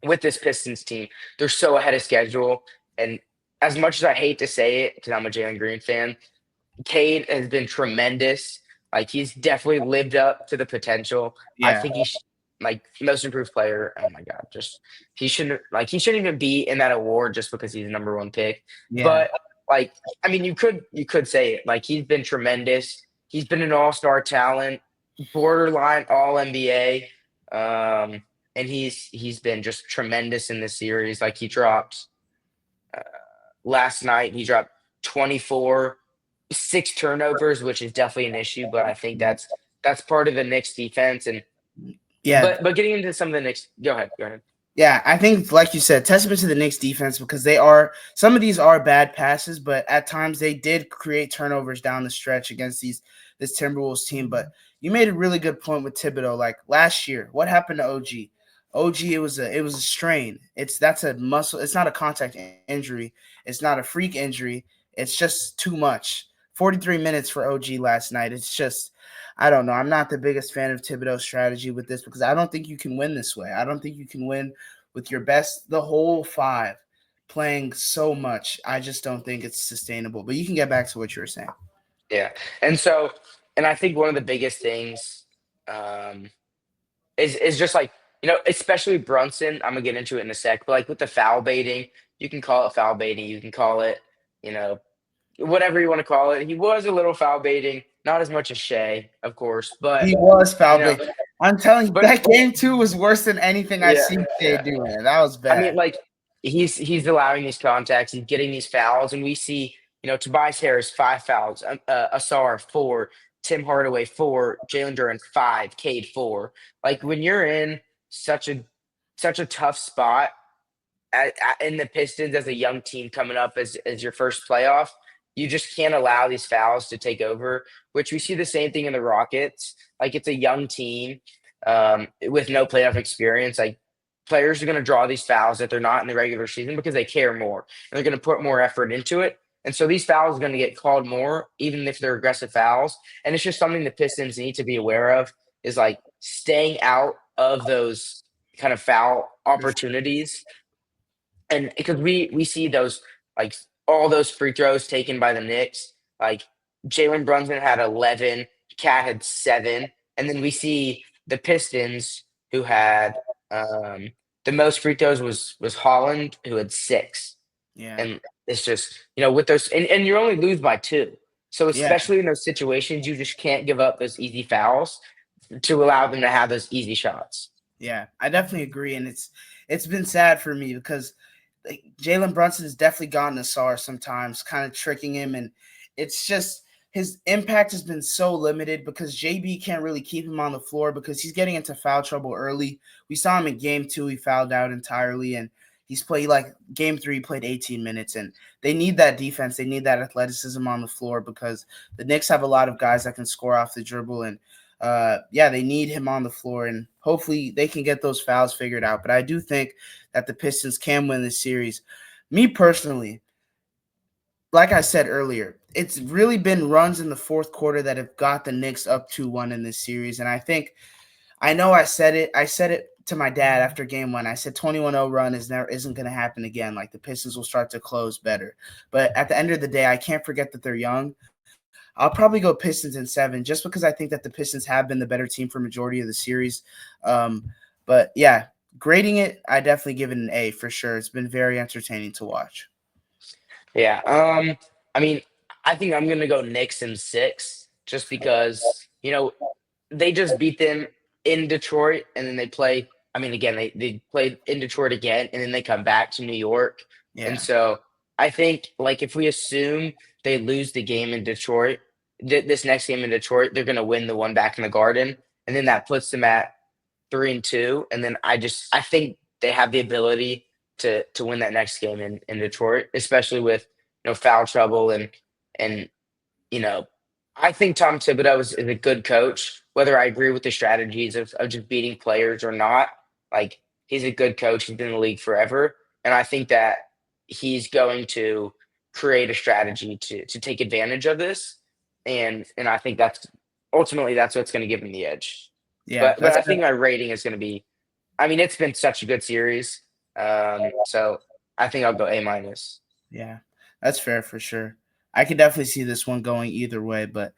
with this Pistons team, they're so ahead of schedule, and as much as I hate to say it, because I'm a Jalen Green fan, Cade has been tremendous. Like he's definitely lived up to the potential. I Yeah. think he's like most improved player. Oh my god, just he shouldn't even be in that award just because he's the number one pick. Yeah. But like I mean, you could say it. Like he's been tremendous. He's been an all-star talent, borderline all NBA. And he's been just tremendous in this series. Like he dropped last night. He dropped 24, 6 turnovers, which is definitely an issue. But I think that's part of the Knicks defense. And Yeah. but getting into some of the Knicks, go ahead, go ahead. Yeah, I think, like you said, testament to the Knicks defense because some of these are bad passes, but at times they did create turnovers down the stretch against this Timberwolves team. But you made a really good point with Thibodeau. Like last year, what happened to OG? OG, it was a strain. That's a muscle. It's not a contact injury. It's not a freak injury. It's just too much. 43 minutes for OG last night. It's just I don't know. I'm not the biggest fan of Thibodeau's strategy with this because I don't think you can win this way. I don't think you can win with your best, the whole five, playing so much. I just don't think it's sustainable. But you can get back to what you were saying. Yeah, and I think one of the biggest things um, is just like especially Brunson. I'm gonna get into it in a sec, but like with the foul baiting, you can call it foul baiting. You can call it you know whatever you want to call it. He was a little foul baiting, not as much as Shea, of course, but He was you foul know, bait. I'm telling you, but that game two was worse than anything I've yeah, seen Jay yeah. do, man. That was I mean, bad. like he's allowing these contacts, he's getting these fouls, and we see Tobias Harris 5 fouls, Asar 4, Tim Hardaway 4, Jalen Duren 5, Cade 4. Like when you're in such a such a tough spot in the Pistons as a young team coming up as your first playoff, you just can't allow these fouls to take over. Which we see the same thing in the Rockets. Like it's a young team with no playoff experience. Like players are going to draw these fouls that they're not in the regular season because they care more and they're going to put more effort into it. And so these fouls are going to get called more, even if they're aggressive fouls. And it's just something the Pistons need to be aware of is like staying out of those kind of foul opportunities and because we see those like all those free throws taken by the Knicks, like Jalen Brunson had 11, Cat had 7, and then we see the Pistons who had the most free throws was Holland who had 6, Yeah. and it's just with those and you only lose by 2, so Yeah. especially in those situations you just can't give up those easy fouls to allow them to have those easy shots. Yeah. I definitely agree. And it's been sad for me because Jalen Brunson has definitely gotten to Sarr sometimes, kind of tricking him, and it's just his impact has been so limited because JB can't really keep him on the floor because he's getting into foul trouble early. We saw him in game 2, he fouled out entirely, and he's played like game 3, he played 18 minutes, and they need that defense. They need that athleticism on the floor because the Knicks have a lot of guys that can score off the dribble, and they need him on the floor, and hopefully they can get those fouls figured out. But I do think that the Pistons can win this series. Me personally, like I said earlier, it's really been runs in the fourth quarter that have got the Knicks up 2-1 in this series. And I know I said it. I said it to my dad after game 1. I said 21-0 run isn't going to happen again. Like the Pistons will start to close better. But at the end of the day, I can't forget that they're young. I'll probably go Pistons in 7 just because I think that the Pistons have been the better team for majority of the series. But yeah, grading it, I definitely give it an A for sure. It's been very entertaining to watch. Yeah. I mean, I think I'm gonna go Knicks in 6, just because they just beat them in Detroit, and then they play. I mean, again, they played in Detroit again, and then they come back to New York, and Yeah. so I think like if we assume they lose the game in Detroit, this next game in Detroit, they're gonna win the one back in the Garden, and then that puts them at 3-2, and then I think they have the ability to win that next game in Detroit, especially with foul trouble and you know I think Tom Thibodeau is a good coach. Whether I agree with the strategies of just beating players or not, like he's a good coach. He's been in the league forever, and I think that he's going to create a strategy to take advantage of this, and I think that's what's going to give him the edge. Yeah, But I think my rating is going to be. I mean, it's been such a good series, so I think I'll go A minus. yeah, that's fair for sure. I could definitely see this one going either way. But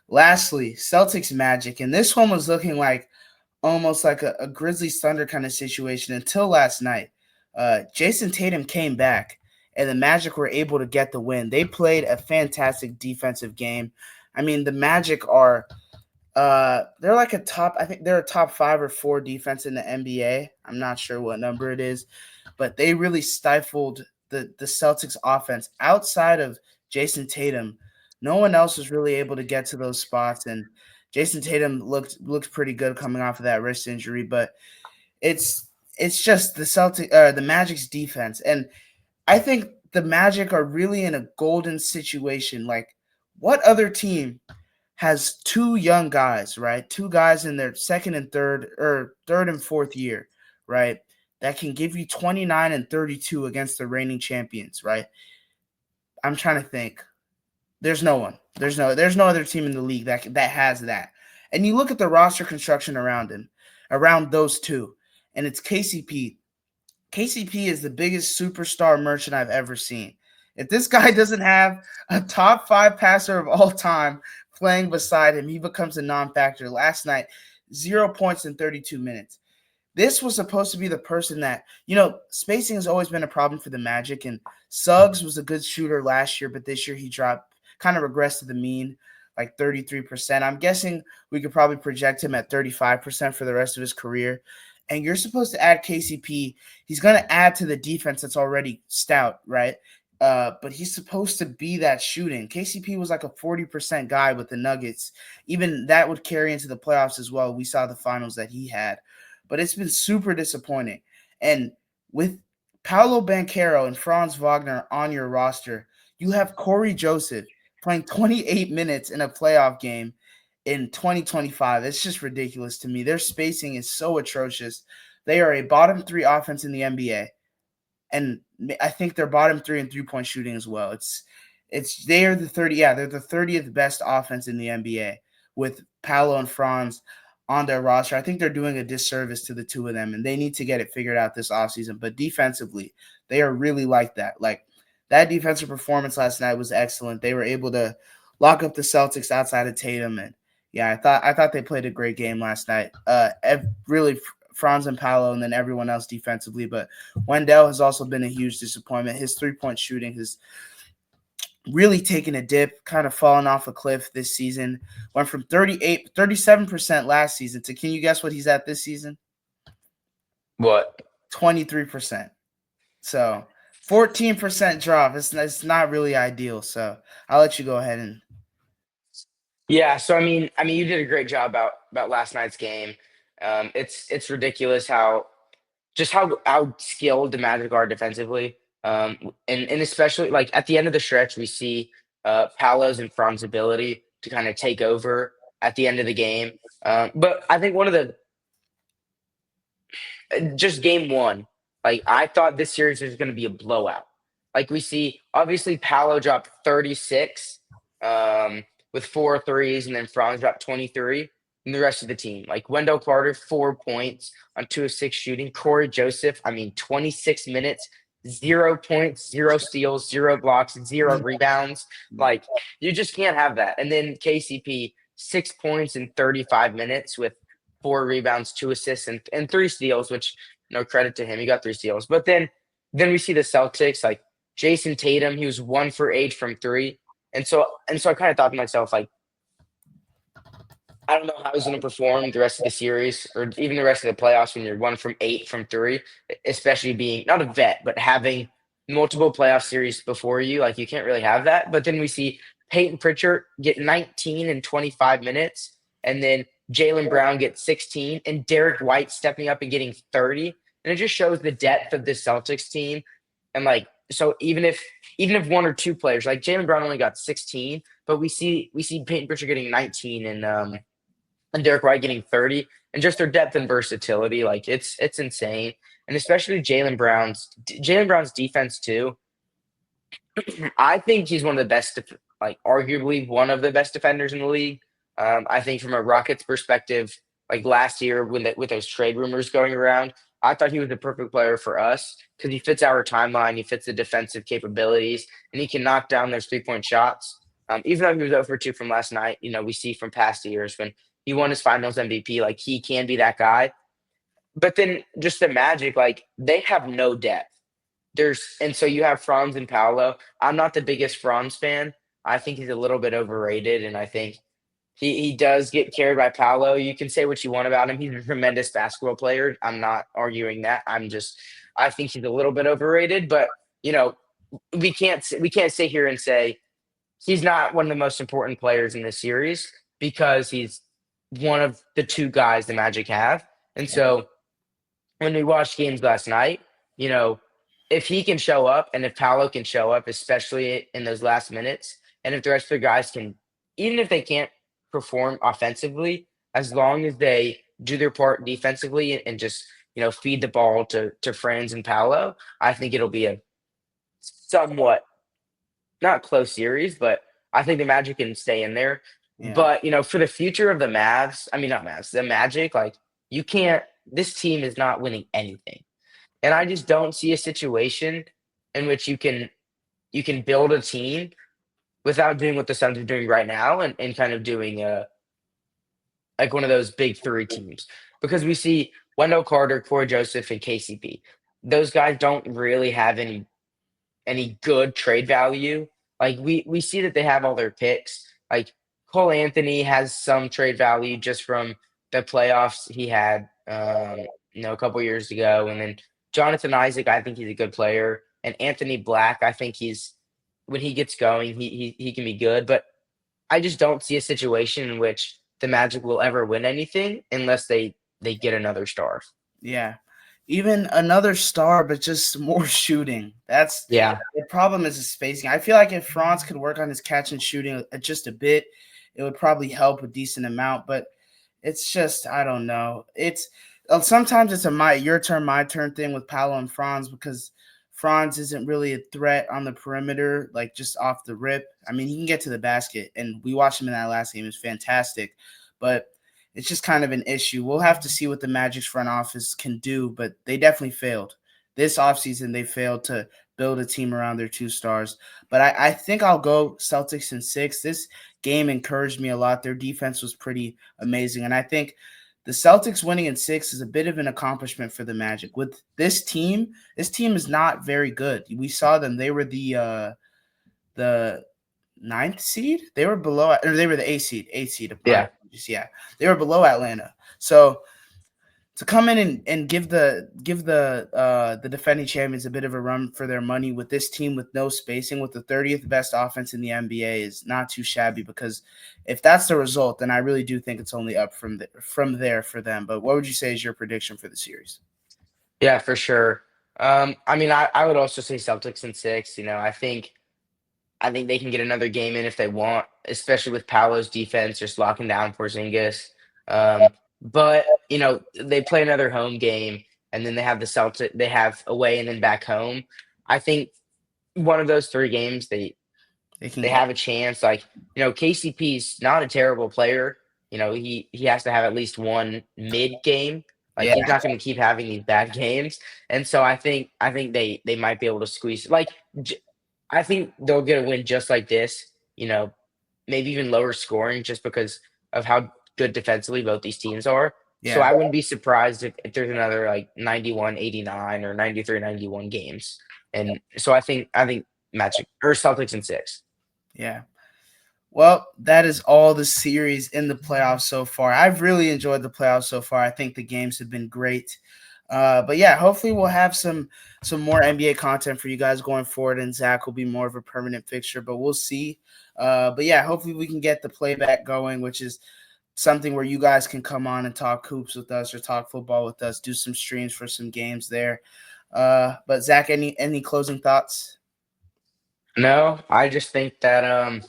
lastly, Celtics Magic, and this one was looking like almost like a Grizzlies Thunder kind of situation until last night. Jason Tatum came back, and the Magic were able to get the win. They played a fantastic defensive game. I mean, the Magic are they're like I think they're a top 5 or 4 defense in the NBA. I'm not sure what number it is, but they really stifled the Celtics offense outside of Jason Tatum. No one else was really able to get to those spots, and Jason Tatum looked pretty good coming off of that wrist injury, but it's it's just the Magic's defense, and I think the Magic are really in a golden situation. Like, what other team has 2 young guys, right? 2 guys in their second and third and fourth year, right? That can give you 29 and 32 against the reigning champions, right? I'm trying to think. There's no one. There's no other team in the league that has that. And you look at the roster construction around him, around those 2, and it's KCP. KCP is the biggest superstar merchant I've ever seen. If this guy doesn't have a top 5 passer of all time playing beside him, he becomes a non-factor. Last night, 0 points in 32 minutes. This was supposed to be the person that, spacing has always been a problem for the Magic, and Suggs was a good shooter last year, but this year he dropped, kind of regressed to the mean, like 33%. I'm guessing we could probably project him at 35% for the rest of his career. And you're supposed to add KCP. He's going to add to the defense that's already stout, right? But he's supposed to be that shooting. KCP was like a 40% guy with the Nuggets. Even that would carry into the playoffs as well. We saw the finals that he had. But it's been super disappointing. And with Paolo Banchero and Franz Wagner on your roster, you have Corey Joseph playing 28 minutes in a playoff game in 2025. It's just ridiculous to me. Their spacing is so atrocious. They are a bottom 3 offense in the NBA. And I think they're bottom 3 in 3-point shooting as well. They're the 30th best offense in the NBA with Paolo and Franz on their roster. I think they're doing a disservice to the 2 of them, and they need to get it figured out this offseason. But defensively, they are really like that. Like, that defensive performance last night was excellent. They were able to lock up the Celtics outside of Tatum, and yeah, I thought they played a great game last night. Really, Franz and Paolo, and then everyone else defensively. But Wendell has also been a huge disappointment. His 3-point shooting has really taken a dip, kind of fallen off a cliff this season. Went from 37% last season to, can you guess what he's at this season? What? 23%. So 14% drop. It's not really ideal. So I'll let you go ahead and Yeah, so I mean, you did a great job about last night's game. It's ridiculous how skilled the Magic are defensively. And especially like at the end of the stretch, we see Paolo's and Fran's ability to kind of take over at the end of the game. But I think one of the just game one, like I thought this series was going to be a blowout. Like we see, obviously Paolo dropped 36 with four threes, and then Franz dropped 23. And the rest of the team, like Wendell Carter, 4 points on 2 of 6 shooting. Corey Joseph, I mean, 26 minutes, 0 points, zero steals, zero blocks, zero rebounds. Like you just can't have that. And then KCP, 6 points in 35 minutes with 4 rebounds, 2 assists, and 3 steals, which no credit to him. He got 3 steals. But then we see the Celtics, like Jason Tatum, he was 1 for 8 from three. And so I kind of thought to myself, like, I don't know how he's going to perform the rest of the series or even the rest of the playoffs when you're 1 from 8 from three, especially being not a vet, but having multiple playoff series before you. Like, you can't really have that. But then we see Peyton Pritchard get 19 in 25 minutes, and then Jalen Brown get 16, and Derek White stepping up and getting 30. And it just shows the depth of this Celtics team. And like, so even if one or two players like Jalen Brown only got 16, but we see Peyton Pritchard getting 19 and Derek White getting 30, and just their depth and versatility, like it's insane. And especially Jalen Brown's defense too. I think he's one of the best, like arguably one of the best defenders in the league. I think from a Rockets perspective, like last year with those trade rumors going around, I thought he was the perfect player for us because he fits our timeline, he fits the defensive capabilities, and he can knock down those 3 point shots. Even though he was over 2 from last night, we see from past years when he won his Finals MVP, like he can be that guy. But then just the Magic, like they have no depth. And so you have Franz and Paolo. I'm not the biggest Franz fan. I think he's a little bit overrated, and I think he does get carried by Paolo. You can say what you want about him. He's a tremendous basketball player. I'm not arguing that. I think he's a little bit overrated, but you know, we can't sit here and say he's not one of the most important players in this series because he's one of the two guys the Magic have. And yeah, so when we watched games last night, you know, if he can show up and if Paolo can show up, especially in those last minutes, and if the rest of the guys can, even if they can't perform offensively, as long as they do their part defensively and just, feed the ball to Franz and Paolo, I think it'll be a somewhat not close series, but I think the Magic can stay in there. yeah, But, for the future of the Mavs, I mean, not Mavs, the Magic, like, you can't, this team is not winning anything. And I just don't see a situation in which you can build a team without doing what the Suns are doing right now and kind of doing like one of those big three teams. Because we see Wendell Carter, Corey Joseph, and KCP. Those guys don't really have any good trade value. Like we see that they have all their picks. Like Cole Anthony has some trade value just from the playoffs he had a couple years ago. And then Jonathan Isaac, I think he's a good player. And Anthony Black, I think he's when he gets going, he can be good. But I just don't see a situation in which the Magic will ever win anything unless they get another star. yeah. Even another star, but just more shooting. That's Yeah. the problem is the spacing. I feel like if Franz could work on his catch and shooting just a bit, it would probably help a decent amount. But it's just I don't know. It's sometimes it's a your turn, my turn thing with Paolo and Franz because Franz isn't really a threat on the perimeter, like just off the rip. I mean, he can get to the basket, and we watched him in that last game. It was fantastic, but it's just kind of an issue. We'll have to see what the Magic's front office can do, but they definitely failed. This offseason, they failed to build a team around their two stars. But I think I'll go Celtics in 6. This game encouraged me a lot. Their defense was pretty amazing. And I think the Celtics winning in 6 is a bit of an accomplishment for the Magic. With this team is not very good. We saw them. They were the ninth seed. They were below, or they were the eighth seed. Yeah. Yeah, they were below Atlanta. So to come in and give the defending champions a bit of a run for their money with this team with no spacing, with the 30th best offense in the NBA, is not too shabby. Because if that's the result, then I really do think it's only up from there for them. But what would you say is your prediction for the series? Yeah, for sure. I mean, I would also say Celtics in six. I think they can get another game in if they want, especially with Paolo's defense just locking down Porzingis. But they play another home game, and then they have the Celtic. They have away and then back home. I think one of those three games They can they get have a chance. Like, KCP's not a terrible player. He has to have at least one mid game. Like yeah he's not going to keep having these bad games. And so I think they might be able to squeeze I think they'll get a win just like this, maybe even lower scoring just because of how good defensively both these teams are. So yeah I wouldn't be surprised if there's another like 91-89 or 93-91 games. And so I think Magic or Celtics in six. yeah. Well, that is all the series in the playoffs so far. I've really enjoyed the playoffs so far. I think the games have been great. But yeah, hopefully we'll have some more NBA content for you guys going forward, and Zach will be more of a permanent fixture. But we'll see. But yeah, hopefully we can get the playback going, which is something where you guys can come on and talk hoops with us or talk football with us, do some streams for some games there. But Zach, any closing thoughts? No, I just think that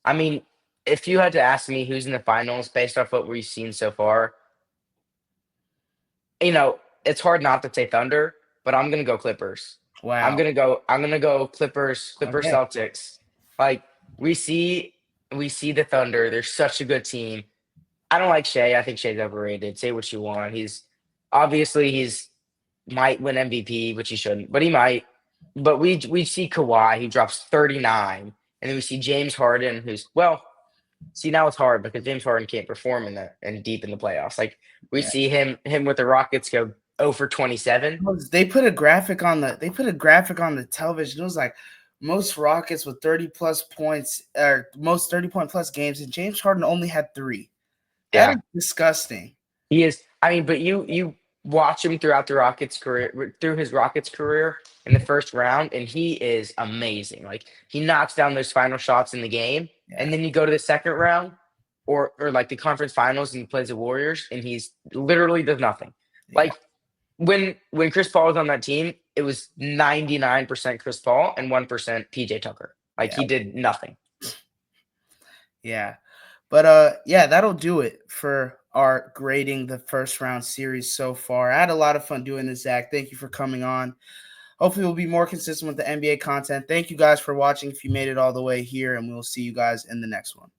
I mean, if you had to ask me who's in the finals based off what we've seen so far, it's hard not to say Thunder, but I'm gonna go Clippers. I'm Wow. gonna go I'm gonna go Clippers Okay. Celtics. Like we see we see the Thunder. They're such a good team. I don't like Shea. I think Shea's overrated. Say what you want. He's might win MVP, which he shouldn't, but he might. But we see Kawhi, he drops 39, and then we see James Harden, who's well. See, now it's hard because James Harden can't perform in deep in the playoffs. Like we Yeah. see him with the Rockets go 0 for 27. They put a graphic on the television. It was like most Rockets with 30 plus points or most 30-point plus games, and James Harden only had 3. That is Yeah, disgusting. he is. I mean, but you watch him throughout the Rockets career, through his Rockets career in the first round, and he is amazing. Like he knocks down those final shots in the game, Yeah. and then you go to the second round or like the conference finals, and he plays the Warriors, and he's literally does nothing. Yeah. Like when Chris Paul was on that team, it was 99% Chris Paul and 1% PJ Tucker. Like Yeah. he did nothing. Yeah. But yeah, that'll do it for our grading the first round series so far. I had a lot of fun doing this, Zach. Thank you for coming on. Hopefully we'll be more consistent with the NBA content. Thank you guys for watching if you made it all the way here, and we'll see you guys in the next one.